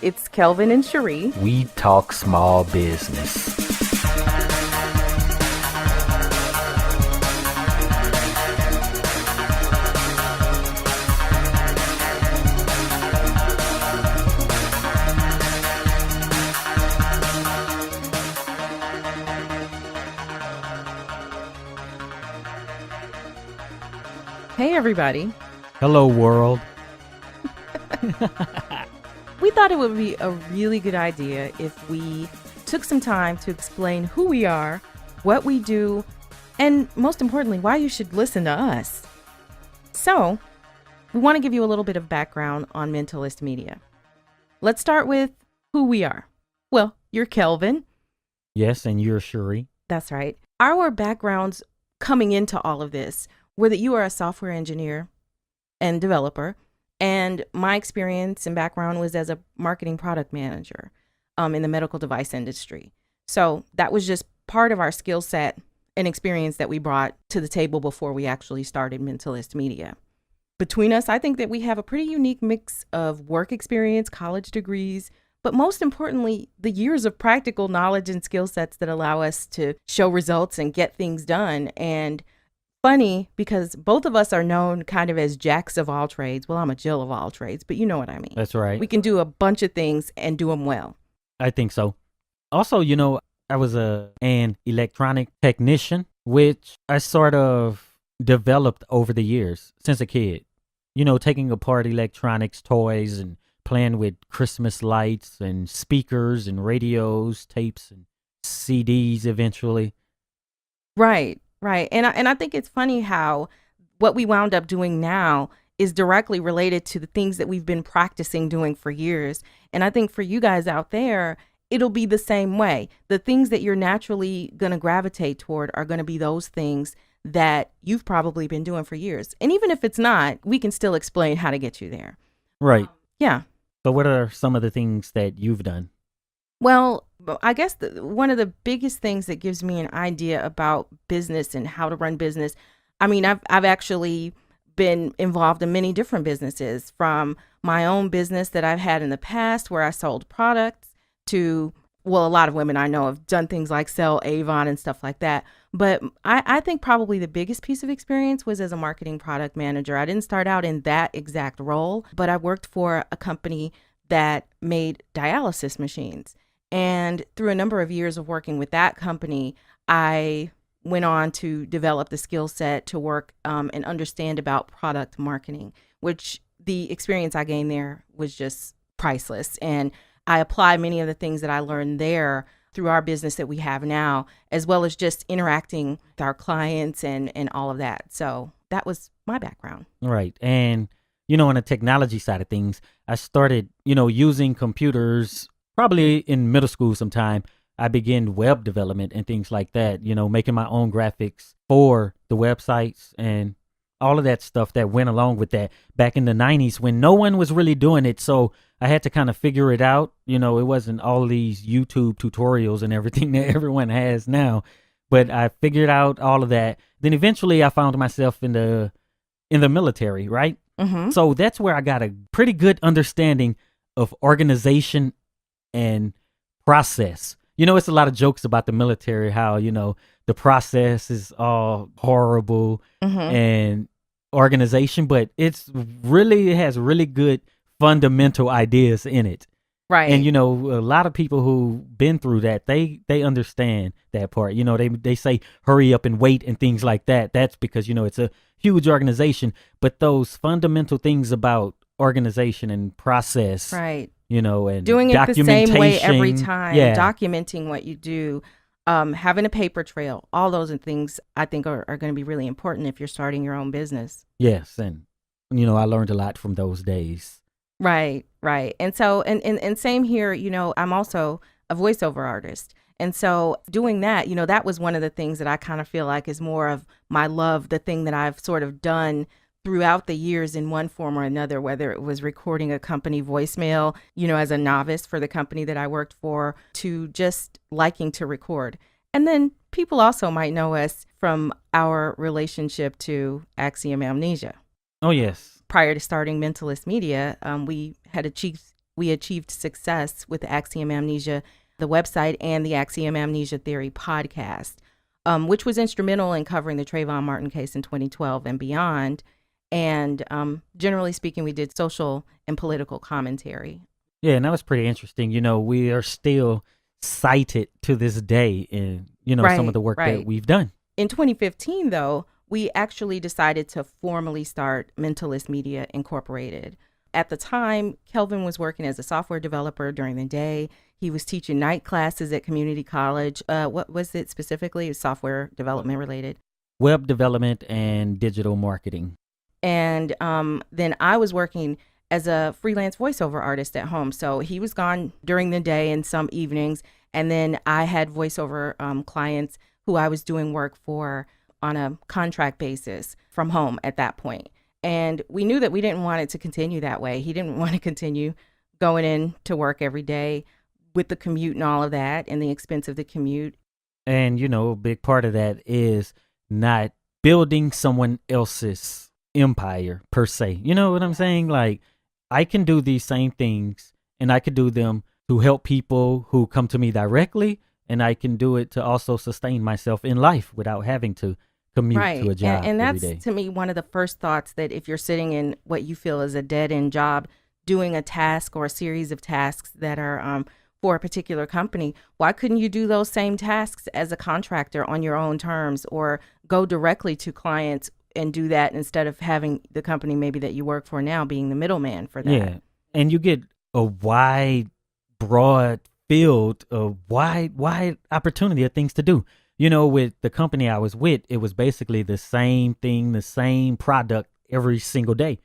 It's Kelvin and Cherie. We talk small business. Hey, everybody. Hello, world. We thought it would be a really good idea if we took some time to explain who we are, what we do, and most importantly, why you should listen to us. So, we want to give you a little bit of background on Mentalist Media. Let's start with who we are. Well, you're Kelvin. Yes, and you're Cherie. That's right. Our backgrounds coming into all of this were that you are a software engineer and developer, and my experience and background was as a marketing product manager in the medical device industry. So that was just part of our skill set and experience that we brought to the table before we actually started Mentalist Media. Between us, I think that we have a pretty unique mix of work experience, college degrees, but most importantly, the years of practical knowledge and skill sets that allow us to show results and get things done. And funny, because both of us are known kind of as jacks of all trades. Well, I'm a Jill of all trades, but you know what I mean. That's right. We can do a bunch of things and do them well. I think so. Also, I was an electronic technician, which I sort of developed over the years since a kid. Taking apart electronics, toys, and playing with Christmas lights and speakers and radios, tapes and CDs eventually. Right. And I think it's funny how what we wound up doing now is directly related to the things that we've been practicing doing for years. And I think for you guys out there, it'll be the same way. The things that you're naturally going to gravitate toward are going to be those things that you've probably been doing for years. And even if it's not, we can still explain how to get you there. Right. Yeah. So what are some of the things that you've done? Well, I guess one of the biggest things that gives me an idea about business and how to run business, I mean, I've actually been involved in many different businesses, from my own business that I've had in the past where I sold products to, well, a lot of women I know have done things like sell Avon and stuff like that. But I think probably the biggest piece of experience was as a marketing product manager. I didn't start out in that exact role, but I worked for a company that made dialysis machines. And through a number of years of working with that company, I went on to develop the skill set to work and understand about product marketing, which the experience I gained there was just priceless. And I apply many of the things that I learned there through our business that we have now, as well as just interacting with our clients and all of that. So that was my background. Right. And, on the technology side of things, I started, using computers probably in middle school sometime. I began web development and things like that, making my own graphics for the websites and all of that stuff that went along with that back in the 90s when no one was really doing it. So I had to kind of figure it out. It wasn't all these YouTube tutorials and everything that everyone has now, but I figured out all of that. Then eventually I found myself in the military, right? Mm-hmm. So that's where I got a pretty good understanding of organization and process. It's a lot of jokes about the military, how, the process is all horrible and organization, but it has really good fundamental ideas in it. Right. And, a lot of people who've been through that, they understand that part. They say hurry up and wait and things like that. That's because, it's a huge organization. But those fundamental things about organization and process, right. And doing it the same way every time, yeah. documenting what you do, having a paper trail, all those things I think are going to be really important if you're starting your own business. Yes. And, I learned a lot from those days. Right. And so, and same here, I'm also a voiceover artist. And so doing that, that was one of the things that I kind of feel like is more of my love, the thing that I've sort of done throughout the years in one form or another, whether it was recording a company voicemail, as a novice for the company that I worked for, to just liking to record. And then people also might know us from our relationship to Axiom Amnesia. Oh, yes. Prior to starting Mentalist Media, we had a chief we achieved success with the Axiom Amnesia, the website, and the Axiom Amnesia Theory podcast, which was instrumental in covering the Trayvon Martin case in 2012 and beyond. And generally speaking, we did social and political commentary. Yeah, and that was pretty interesting. We are still cited to this day in, some of the work that we've done. In 2015, though, we actually decided to formally start Mentalist Media Incorporated. At the time, Kelvin was working as a software developer during the day. He was teaching night classes at community college. What was it specifically? It was software development related. Web development and digital marketing. And then I was working as a freelance voiceover artist at home. So he was gone during the day and some evenings. And then I had voiceover clients who I was doing work for on a contract basis from home at that point. And we knew that we didn't want it to continue that way. He didn't want to continue going in to work every day with the commute and all of that and the expense of the commute. And, a big part of that is not building someone else's empire per se. You know what I'm saying? Like, I can do these same things and I could do them to help people who come to me directly. And I can do it to also sustain myself in life without having to commute to a job and that's, every day. To me, one of the first thoughts, that if you're sitting in what you feel is a dead-end job, doing a task or a series of tasks that are for a particular company, why couldn't you do those same tasks as a contractor on your own terms, or go directly to clients and do that instead of having the company maybe that you work for now being the middleman for that? Yeah, and you get a wide, broad field of wide opportunity of things to do. With the company I was with, it was basically the same thing, the same product every single day,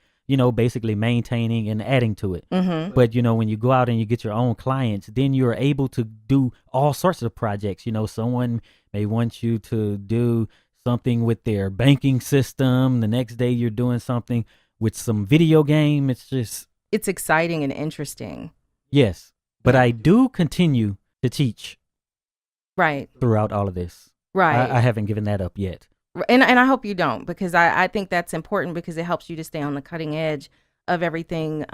basically maintaining and adding to it. Mm-hmm. But, when you go out and you get your own clients, then you're able to do all sorts of projects. Someone may want you to do something with their banking system. The next day you're doing something with some video game. It's exciting and interesting. Yes. But I do continue to teach. Right. Throughout all of this. Right. I haven't given that up yet. And I hope you don't, because I think that's important, because it helps you to stay on the cutting edge of everything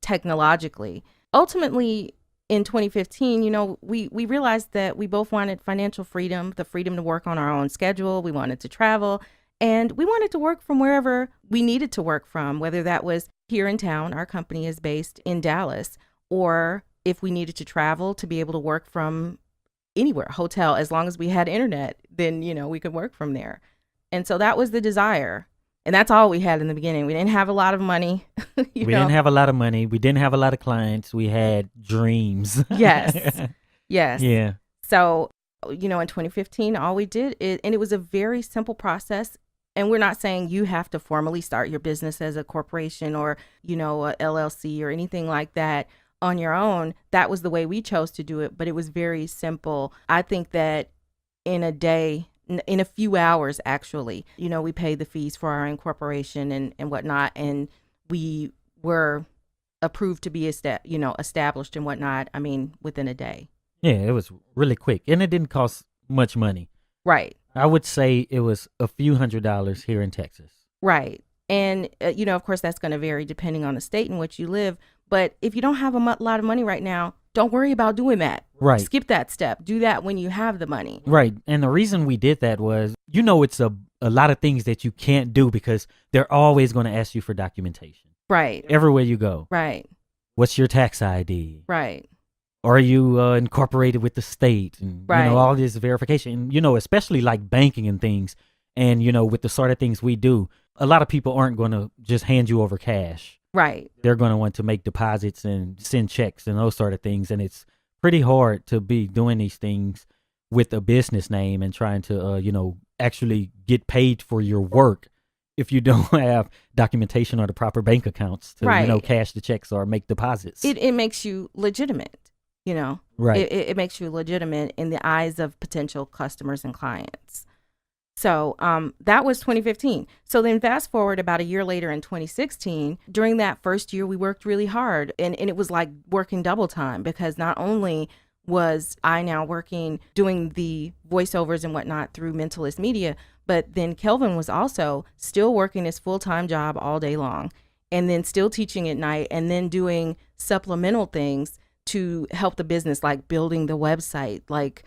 technologically. Ultimately, in 2015, we realized that we both wanted financial freedom, the freedom to work on our own schedule. We wanted to travel, and we wanted to work from wherever we needed to work from, whether that was here in town. Our company is based in Dallas, or if we needed to travel to be able to work from anywhere, hotel, as long as we had internet, then, we could work from there. And so that was the desire. And that's all we had in the beginning. We didn't have a lot of money. Didn't have a lot of money. We didn't have a lot of clients. We had dreams. Yes. Yes. Yeah. So, in 2015, all we did and it was a very simple process. And we're not saying you have to formally start your business as a corporation or, a LLC or anything like that on your own. That was the way we chose to do it, but it was very simple. I think that in a day, in a few hours, actually, we paid the fees for our incorporation and whatnot, and we were approved to be established and whatnot. I mean, within a day. Yeah, it was really quick, and it didn't cost much money. Right. I would say it was a few $100s here in Texas. Right. And, of course, that's going to vary depending on the state in which you live. But if you don't have a lot of money right now, don't worry about doing that. Right. Skip that step. Do that when you have the money. Right. And the reason we did that was, it's a lot of things that you can't do because they're always going to ask you for documentation. Right. Everywhere you go. Right. What's your tax ID? Right. Are you incorporated with the state? And, right. All this verification, especially like banking and things. And, with the sort of things we do, a lot of people aren't going to just hand you over cash. Right. They're going to want to make deposits and send checks and those sort of things. And it's pretty hard to be doing these things with a business name and trying to, actually get paid for your work if you don't have documentation or the proper bank accounts to, right. Cash the checks or make deposits. It makes you legitimate, Right. It makes you legitimate in the eyes of potential customers and clients. So that was 2015. So then fast forward about a year later in 2016, during that first year, we worked really hard. And it was like working double time, because not only was I now working, doing the voiceovers and whatnot through Mentalist Media, but then Kelvin was also still working his full-time job all day long. and then still teaching at night, and then doing supplemental things to help the business, like building the website, like,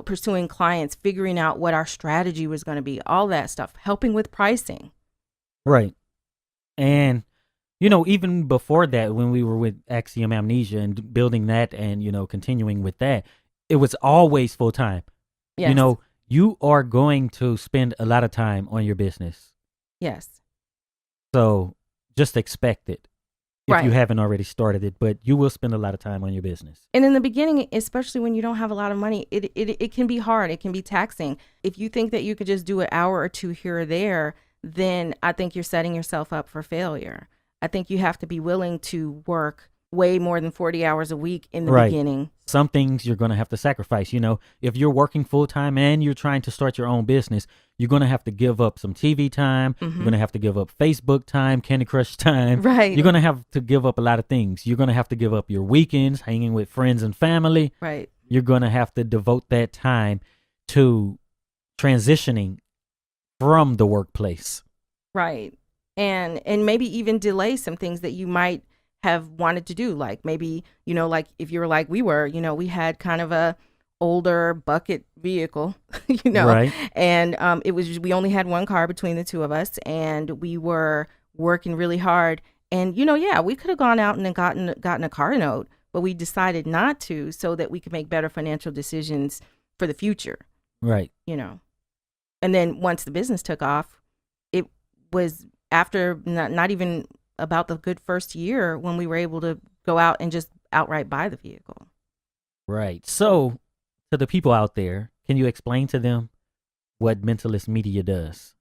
pursuing clients, figuring out what our strategy was going to be, all that stuff, helping with pricing. Right. And, even before that, when we were with Axiom Amnesia and building that and, continuing with that, it was always full time. Yes. You are going to spend a lot of time on your business. Yes. So just expect it if Right. you haven't already started it, but you will spend a lot of time on your business. And in the beginning, especially when you don't have a lot of money, it can be hard. It can be taxing. If you think that you could just do an hour or two here or there, then I think you're setting yourself up for failure. I think you have to be willing to work way more than 40 hours a week in the beginning. Some things you're going to have to sacrifice. If you're working full time and you're trying to start your own business, you're going to have to give up some TV time. You're going to have to give up Facebook time, Candy Crush time. Right. You're going to have to give up a lot of things. You're going to have to give up your weekends, hanging with friends and family. Right. You're going to have to devote that time to transitioning from the workplace. Right. And maybe even delay some things that you might have wanted to do. Like maybe, like if you were like we were, we had kind of a older bucket vehicle, Right. and we only had one car between the two of us, and we were working really hard. And, yeah, we could have gone out and then gotten a car note, but we decided not to, so that we could make better financial decisions for the future. Right. And then once the business took off, it was after not even about the good first year when we were able to go out and just outright buy the vehicle. Right. So, to the people out there, can you explain to them what Mentalist Media does?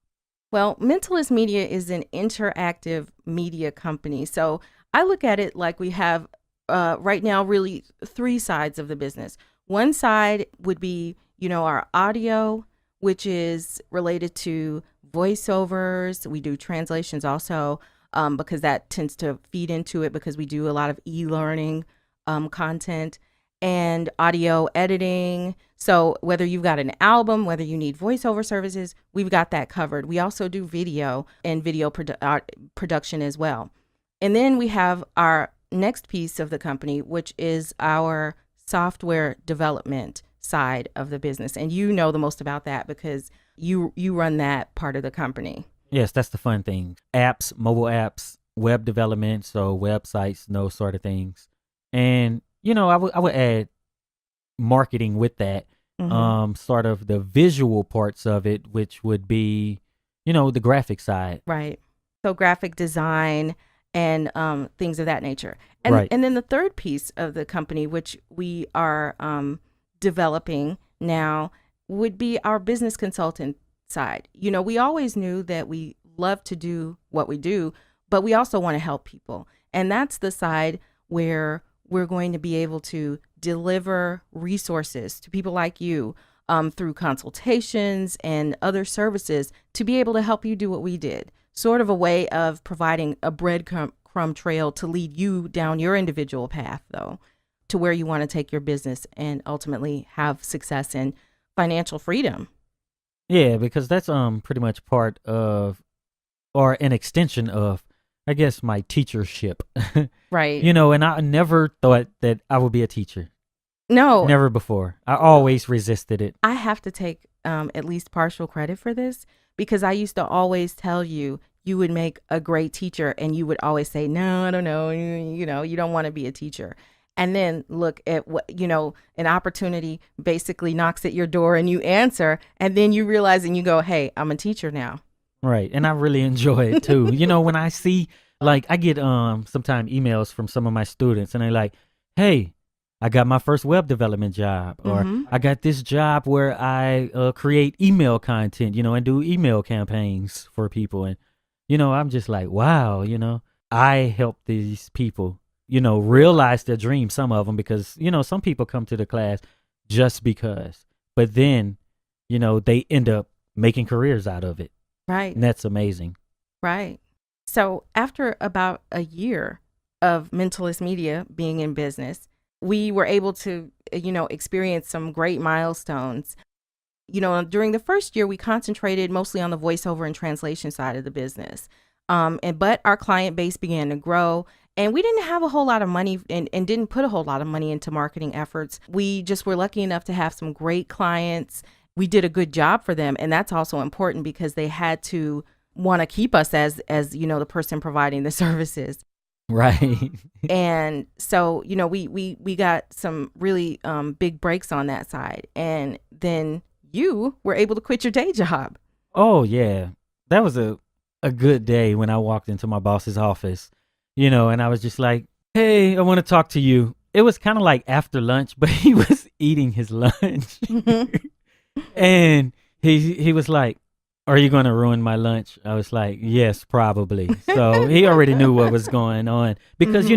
Well, Mentalist Media is an interactive media company. So I look at it like we have right now really three sides of the business. One side would be, our audio, which is related to voiceovers. We do translations also, because that tends to feed into it, because we do a lot of e-learning content and audio editing. So whether you've got an album, whether you need voiceover services, we've got that covered. We also do video and video production as well. And then we have our next piece of the company, which is our software development side of the business. And you know the most about that because you run that part of the company. Yes, that's the fun thing. Apps, mobile apps, web development, so websites, those sort of things. And, I would add marketing with that, sort of the visual parts of it, which would be, the graphic side. Right. So graphic design and things of that nature. And, right. And then the third piece of the company, which we are developing now, would be our business consultant side. We always knew that we love to do what we do, but we also want to help people. And that's the side where we're going to be able to deliver resources to people like you through consultations and other services to be able to help you do what we did. Sort of a way of providing a breadcrumb trail to lead you down your individual path, though, to where you want to take your business and ultimately have success and financial freedom. Yeah, because that's pretty much part of, or an extension of, I guess, my teachership. Right. And I never thought that I would be a teacher. No. Never before. I always resisted it. I have to take at least partial credit for this, because I used to always tell you would make a great teacher, and you would always say, no, I don't know, you don't want to be a teacher. And then look at what, an opportunity basically knocks at your door and you answer, and then you realize and you go, hey, I'm a teacher now. Right. And I really enjoy it too. When I see, like, I get sometimes emails from some of my students, and they're like, hey, I got my first web development job, or I got this job where I create email content, and do email campaigns for people. And, I'm just like, wow, I help these people, realize their dreams, some of them, because, some people come to the class just because, but then, they end up making careers out of it. Right. And that's amazing. Right. So after about a year of Mentalist Media being in business, we were able to, experience some great milestones. During the first year, we concentrated mostly on the voiceover and translation side of the business. But our client base began to grow. And we didn't have a whole lot of money and didn't put a whole lot of money into marketing efforts. We just were lucky enough to have some great clients. We did a good job for them. And that's also important because they had to want to keep us as the person providing the services. Right. And so, we got some really big breaks on that side. And then you were able to quit your day job. Oh, yeah. That was a good day when I walked into my boss's office, and I was just like, hey, I want to talk to you. It was kind of like after lunch, but he was eating his lunch. And he was like, are you going to ruin my lunch? I was like, yes, probably. So he already knew what was going on because,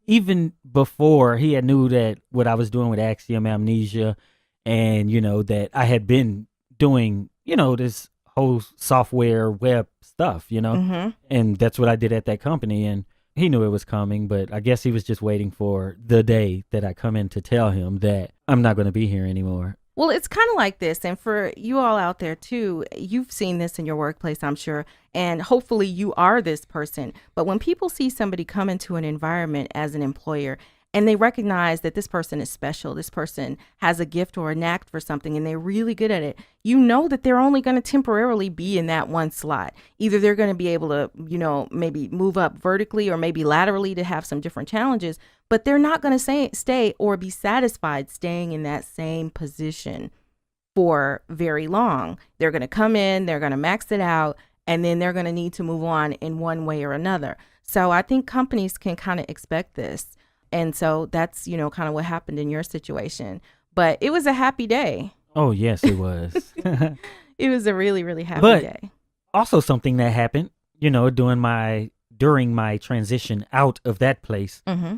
even before he had knew that what I was doing with Axiom Amnesia and, that I had been doing, this whole software web stuff, and that's what I did at that company. And he knew it was coming, but I guess he was just waiting for the day that I come in to tell him that I'm not going to be here anymore. Well, it's kind of like this. And for you all out there, too, you've seen this in your workplace, I'm sure. And hopefully you are this person. But when people see somebody come into an environment as an employer and they recognize that this person is special, this person has a gift or a knack for something, and they're really good at it, you know that they're only going to temporarily be in that one slot. Either they're going to be able to, maybe move up vertically or maybe laterally to have some different challenges. But they're not going to stay or be satisfied staying in that same position for very long. They're going to come in, they're going to max it out, and then they're going to need to move on in one way or another. So I think companies can kind of expect this. And so that's, kind of what happened in your situation. But it was a happy day. Oh, yes, it was. It was a really, really happy day. Also something that happened, during my transition out of that place. Mm-hmm.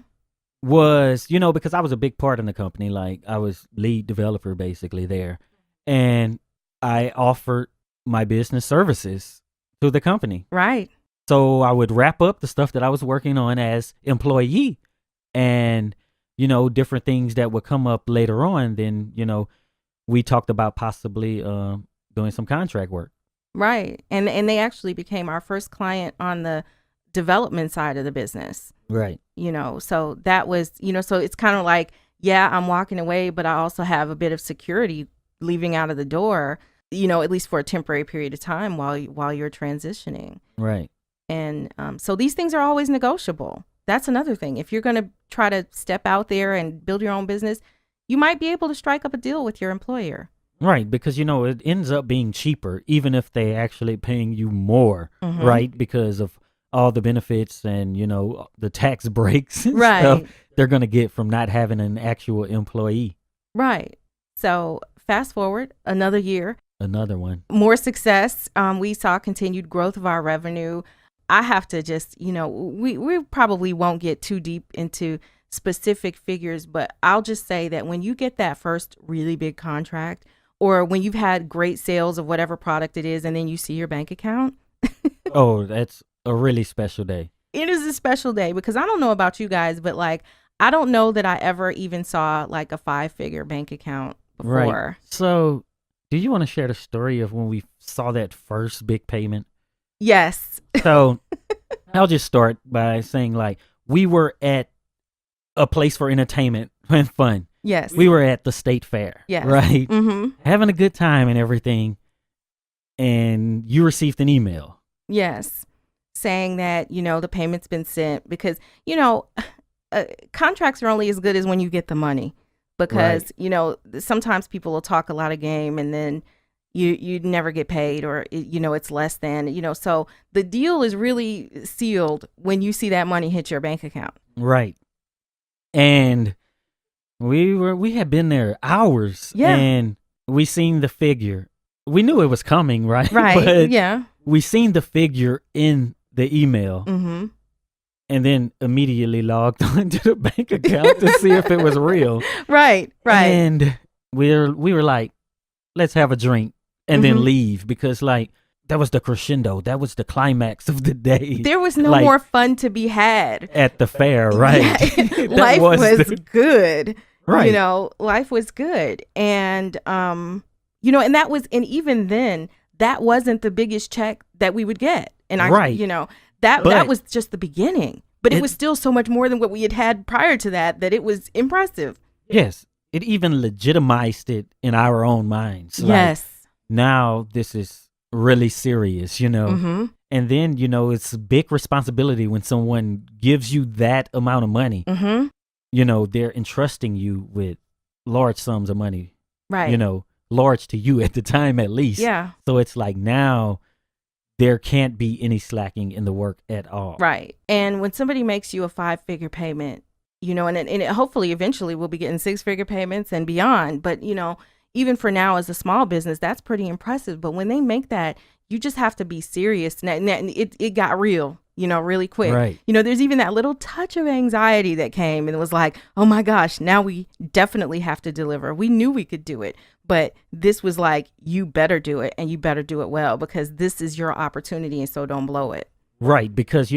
Was, because I was a big part in the company, like I was lead developer basically there. And I offered my business services to the company. Right. So I would wrap up the stuff that I was working on as employee and, different things that would come up later on. Then, we talked about possibly doing some contract work. Right. And they actually became our first client on the development side of the business. Right. So that was, so it's kind of like, yeah, I'm walking away, but I also have a bit of security leaving out of the door, at least for a temporary period of time while you're transitioning. Right. And so these things are always negotiable. That's another thing. If you're going to try to step out there and build your own business, you might be able to strike up a deal with your employer. Right. Because, it ends up being cheaper, even if they actually paying you more, mm-hmm. right? Because of all the benefits and, the tax breaks and right. stuff they're going to get from not having an actual employee. Right. So fast forward another year. Another one. More success. We saw continued growth of our revenue. I have to just, we probably won't get too deep into specific figures, but I'll just say that when you get that first really big contract or when you've had great sales of whatever product it is and then you see your bank account. Oh, that's a really special day. It is a special day because I don't know about you guys, but like, I don't know that I ever even saw like a 5-figure bank account before. Right. So do you want to share the story of when we saw that first big payment? Yes. So I'll just start by saying like, we were at a place for entertainment and fun. Yes. We were at the state fair. Yes. Right. Mm-hmm. Having a good time and everything. And you received an email. Yes. Saying that, the payment's been sent because, contracts are only as good as when you get the money because, right. Sometimes people will talk a lot of game and then you never get paid or, it's less than, so the deal is really sealed when you see that money hit your bank account. Right. And we had been there hours. Yeah. And we seen the figure. We knew it was coming, right? Right. But yeah. We seen the figure in the email. Mm-hmm. And then immediately logged onto the bank account to see if it was real. Right. And we were like, let's have a drink and mm-hmm. then leave because like that was the crescendo. That was the climax of the day. There was no more fun to be had at the fair, right? Yeah. Life was good. Right. Life was good. And, and that was, and even then that wasn't the biggest check that we would get. And right. that But was just the beginning. But it it, was still so much more than what we had had prior to that it was impressive. yes, it even legitimized it in our own minds. Like, Yes. now this is really serious, Mm-hmm. And then, it's a big responsibility when someone gives you that amount of money. Mm-hmm. They're entrusting you with large sums of money, Right. large to you at the time at least. Yeah. So it's like now there can't be any slacking in the work at all. Right. And when somebody makes you a 5-figure payment, and it hopefully eventually we'll be getting 6-figure payments and beyond. But, even for now as a small business, that's pretty impressive. But when they make that, you just have to be serious. And it got real, really quick. Right. There's even that little touch of anxiety that came and it was like, oh my gosh, now we definitely have to deliver. We knew we could do it. But this was like, you better do it and you better do it well because this is your opportunity. And so don't blow it. Right. Because,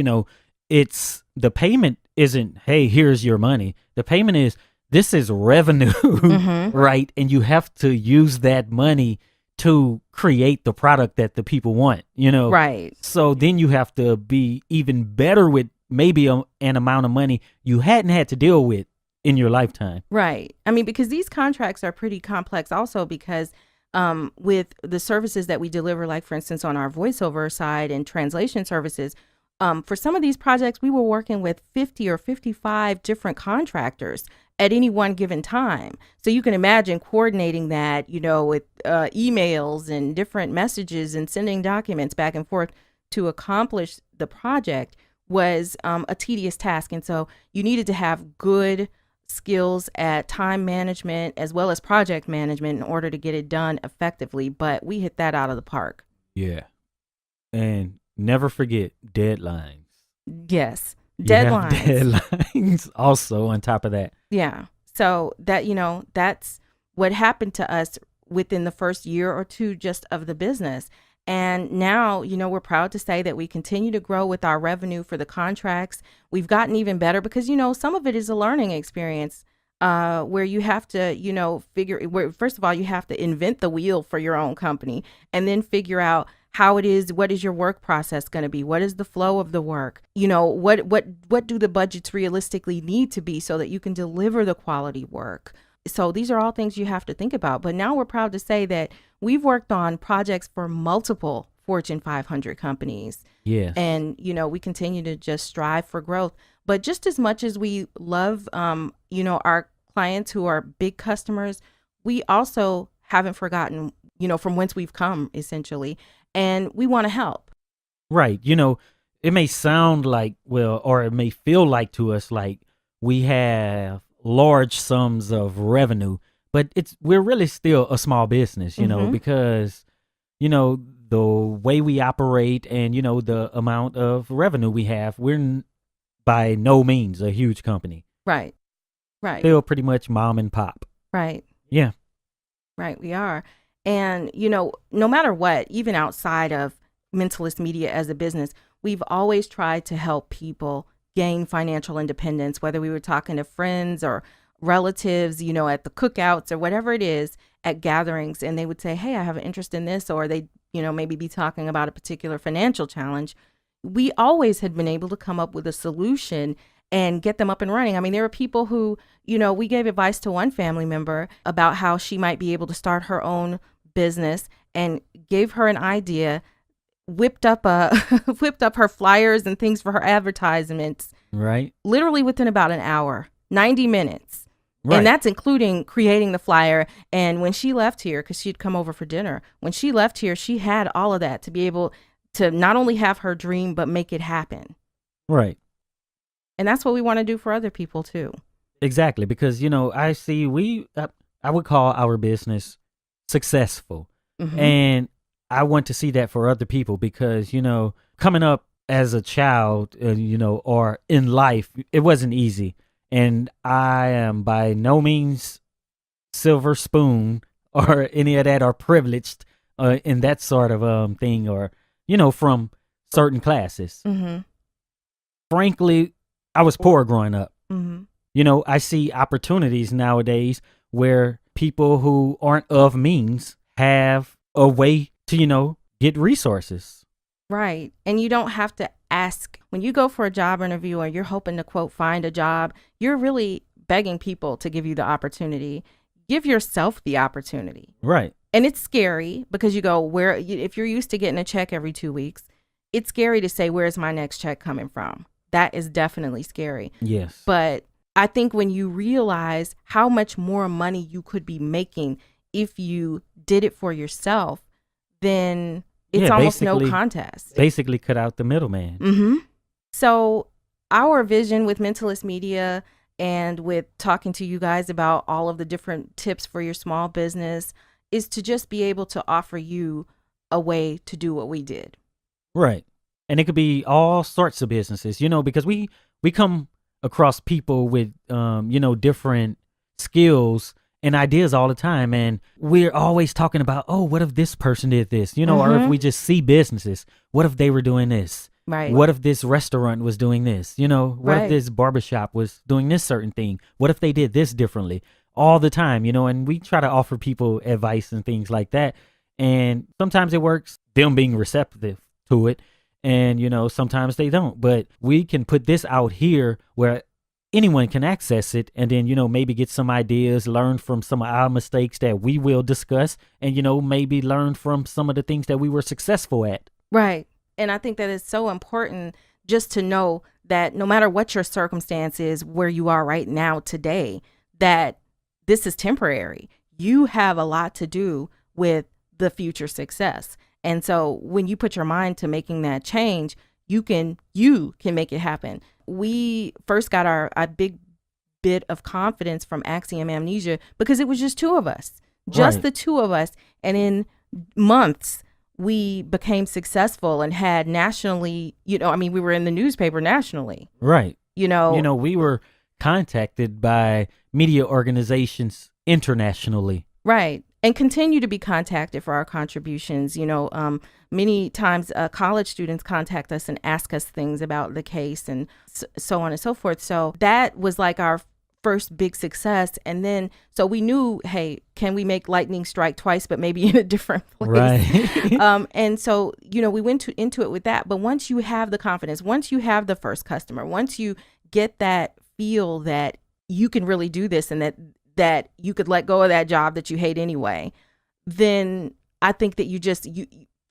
it's the payment isn't, hey, here's your money. The payment is, this is revenue, Mm-hmm. right? And you have to use that money to create the product that the people want, Right. So then you have to be even better with maybe an amount of money you hadn't had to deal with in your lifetime. Right. I mean, because these contracts are pretty complex also because with the services that we deliver, like for instance, on our voiceover side and translation services, for some of these projects, we were working with 50 or 55 different contractors at any one given time. So you can imagine coordinating that, with emails and different messages and sending documents back and forth to accomplish the project was a tedious task. And so you needed to have good skills at time management as well as project management in order to get it done effectively. But we hit that out of the park. Yeah. And never forget deadlines. Yes. You have Deadlines. deadlines also on top of that. Yeah. So that, that's what happened to us within the first year or two just of the business. And now, we're proud to say that we continue to grow with our revenue for the contracts. We've gotten even better because, some of it is a learning experience where you have to, first of all, you have to invent the wheel for your own company and then figure out how it is, what is your work process going to be? What is the flow of the work? What do the budgets realistically need to be so that you can deliver the quality work? So these are all things you have to think about. But now we're proud to say that we've worked on projects for multiple Fortune 500 companies. Yes. And, we continue to just strive for growth. But just as much as we love, our clients who are big customers, we also haven't forgotten, from whence we've come, essentially. And we want to help. Right. It may sound like, or it may feel like to us like we have large sums of revenue, but we're really still a small business, Mm-hmm. because, the way we operate and, the amount of revenue we have, we're by no means a huge company. Right. Right. Still pretty much mom and pop. Right. Yeah. Right. We are. And, no matter what, even outside of Mentalist Media as a business, we've always tried to help people gain financial independence, whether we were talking to friends or relatives, at the cookouts or whatever it is at gatherings. And they would say, hey, I have an interest in this, or they, maybe be talking about a particular financial challenge. We always had been able to come up with a solution and get them up and running. I mean, there were people who, we gave advice to one family member about how she might be able to start her own business and gave her an idea, whipped up her flyers and things for her advertisements. Right. Literally within about an hour, 90 minutes. Right. And that's including creating the flyer. And when she left here, because she'd come over for dinner, when she left here, she had all of that to be able to not only have her dream, but make it happen. Right. And that's what we want to do for other people too. Exactly. Because, I see I would call our business successful. Mm-hmm. And I want to see that for other people because, coming up as a child, or in life, it wasn't easy. And I am by no means silver spoon or any of that or privileged in that sort of thing or, from certain classes. Mm-hmm. Frankly, I was poor growing up. Mm-hmm. I see opportunities nowadays where people who aren't of means have a way to, get resources. Right. And you don't have to ask when you go for a job interview or you're hoping to quote find a job, you're really begging people to give you the opportunity. Give yourself the opportunity. Right. And it's scary because you go if you're used to getting a check every 2 weeks, it's scary to say, where's my next check coming from? That is definitely scary. Yes. But I think when you realize how much more money you could be making if you did it for yourself, then it's almost no contest. Basically cut out the middleman. Mm-hmm. So our vision with Mentalist Media and with talking to you guys about all of the different tips for your small business is to just be able to offer you a way to do what we did. Right. And it could be all sorts of businesses, because we come across people with, different skills and ideas all the time. And we're always talking about, oh, what if this person did this, or if we just see businesses, what if they were doing this? Right. What if this restaurant was doing this? What if this barbershop was doing this certain thing? What if they did this differently? All the time, and we try to offer people advice and things like that. And sometimes it works, them being receptive to it. And, sometimes they don't. But we can put this out here where anyone can access it and then, maybe get some ideas, learn from some of our mistakes that we will discuss and, maybe learn from some of the things that we were successful at. Right. And I think that it's so important just to know that no matter what your circumstance is, where you are right now today, that this is temporary. You have a lot to do with the future success. And so when you put your mind to making that change, you can make it happen. We first got our big bit of confidence from Axiom Amnesia because it was just two of us, the two of us. And in months, we became successful and had nationally, we were in the newspaper nationally. Right. We were contacted by media organizations internationally. Right. And continue to be contacted for our contributions. Many times college students contact us and ask us things about the case and so on and so forth. So that was like our first big success. And then, so we knew, hey, can we make lightning strike twice, but maybe in a different place? Right. And so, we went into it with that. But once you have the confidence, once you have the first customer, once you get that feel that you can really do this and that you could let go of that job that you hate anyway, then I think that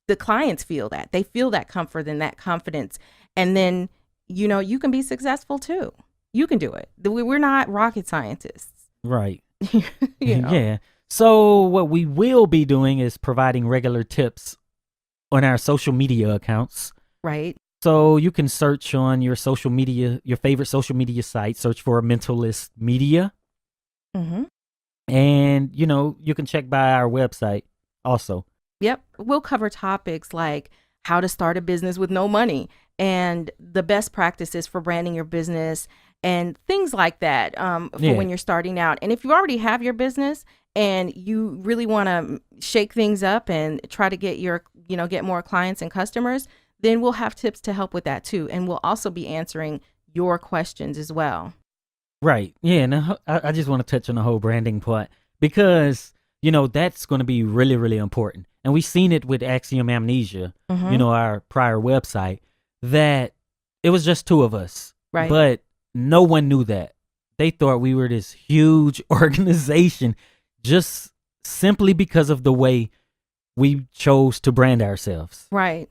the clients feel that. They feel that comfort and that confidence. And then, you can be successful too. You can do it. We're not rocket scientists. Right. Yeah. So what we will be doing is providing regular tips on our social media accounts. Right. So you can search on your social media, your favorite social media site, search for Mentalist Media. Mm-hmm. And, you can check by our website also. Yep. We'll cover topics like how to start a business with no money and the best practices for branding your business and things like that when you're starting out. And if you already have your business and you really want to shake things up and try to get get more clients and customers, then we'll have tips to help with that too. And we'll also be answering your questions as well. Right. Yeah. And I just want to touch on the whole branding part because, that's going to be really, really important. And we've seen it with Axiom Amnesia, our prior website, that it was just two of us. Right. But no one knew that. They thought we were this huge organization just simply because of the way we chose to brand ourselves. Right.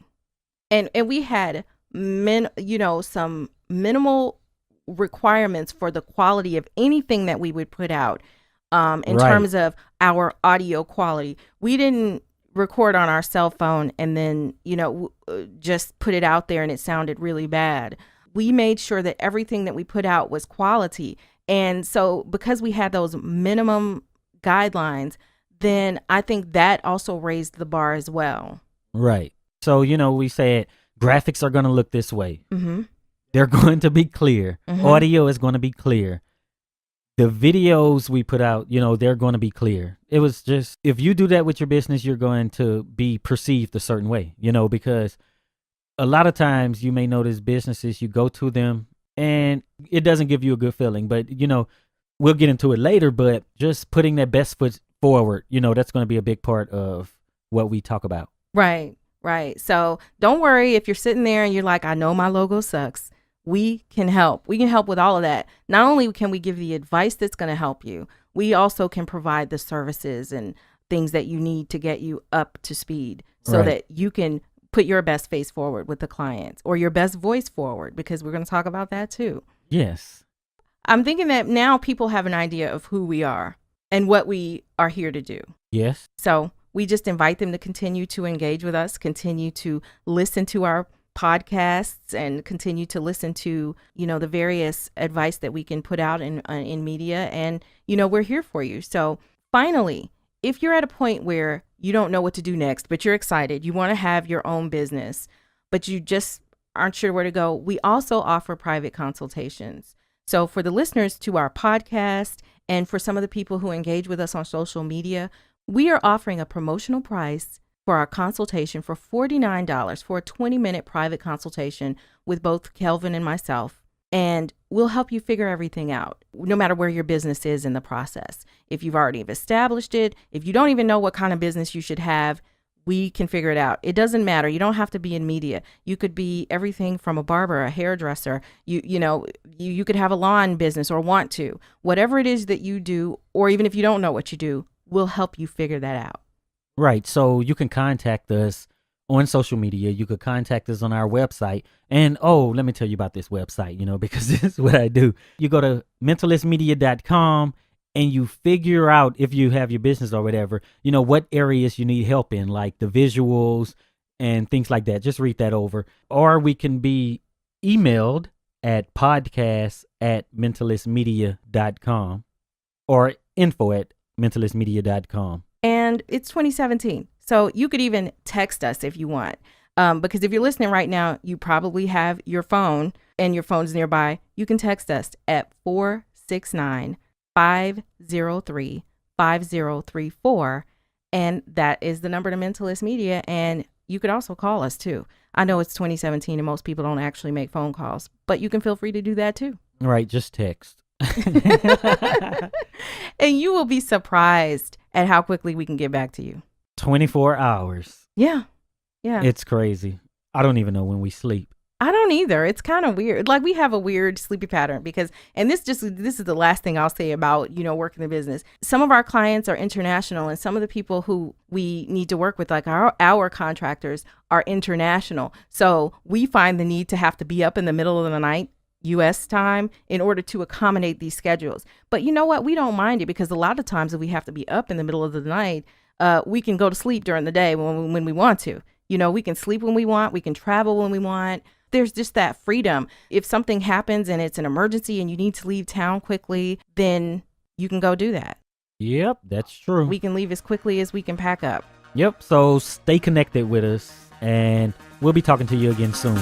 And we had some minimal requirements for the quality of anything that we would put out in terms of our audio quality. We didn't record on our cell phone and then, just put it out there and it sounded really bad. We made sure that everything that we put out was quality. And so because we had those minimum guidelines, then I think that also raised the bar as well. Right. So, we said graphics are going to look this way. Mm-hmm. They're going to be clear. Mm-hmm. Audio is going to be clear. The videos we put out, they're going to be clear. It was just, if you do that with your business, you're going to be perceived a certain way, because a lot of times you may notice businesses, you go to them and it doesn't give you a good feeling, but we'll get into it later, but just putting that best foot forward, that's going to be a big part of what we talk about. Right. Right. So don't worry if you're sitting there and you're like, I know my logo sucks. We can help. We can help with all of that. Not only can we give the advice that's going to help you, we also can provide the services and things that you need to get you up to speed so Right. that you can put your best face forward with the clients or your best voice forward, because we're going to talk about that too. Yes. I'm thinking that now people have an idea of who we are and what we are here to do. Yes. So we just invite them to continue to engage with us, continue to listen to our podcasts, and continue to listen to, the various advice that we can put out in media. And, we're here for you. So finally, if you're at a point where you don't know what to do next, but you're excited, you want to have your own business, but you just aren't sure where to go, we also offer private consultations. So for the listeners to our podcast and for some of the people who engage with us on social media, we are offering a promotional price for our consultation for $49 for a 20-minute private consultation with both Kelvin and myself. And we'll help you figure everything out, no matter where your business is in the process. If you've already established it, if you don't even know what kind of business you should have, we can figure it out. It doesn't matter. You don't have to be in media. You could be everything from a barber, a hairdresser. You could have a lawn business or want to. Whatever it is that you do, or even if you don't know what you do, we'll help you figure that out. Right. So you can contact us on social media. You could contact us on our website. And let me tell you about this website, because this is what I do. You go to mentalistmedia.com and you figure out, if you have your business or whatever, what areas you need help in, like the visuals and things like that. Just read that over. Or we can be emailed at podcast@mentalistmedia.com or info@mentalistmedia.com. And it's 2017. So you could even text us if you want. Because if you're listening right now, you probably have your phone and your phone's nearby. You can text us at 469-503-5034. And that is the number to Mentalist Media. And you could also call us too. I know it's 2017 and most people don't actually make phone calls, but you can feel free to do that too. Right. Just text. And you will be surprised at how quickly we can get back to you. 24 hours. Yeah. It's crazy. I don't even know when we sleep. I don't either. It's kind of weird. Like, we have a weird sleepy pattern because, and this is the last thing I'll say about, working the business. Some of our clients are international, and some of the people who we need to work with, like our contractors, are international. So we find the need to have to be up in the middle of the night, U.S. time, in order to accommodate these schedules. But you know what? We don't mind it, because a lot of times if we have to be up in the middle of the night, we can go to sleep during the day when we want to. We can sleep when we want. We can travel when we want. There's just that freedom. If something happens and it's an emergency and you need to leave town quickly, then you can go do that. Yep, that's true. We can leave as quickly as we can pack up. Yep, so stay connected with us, and we'll be talking to you again soon.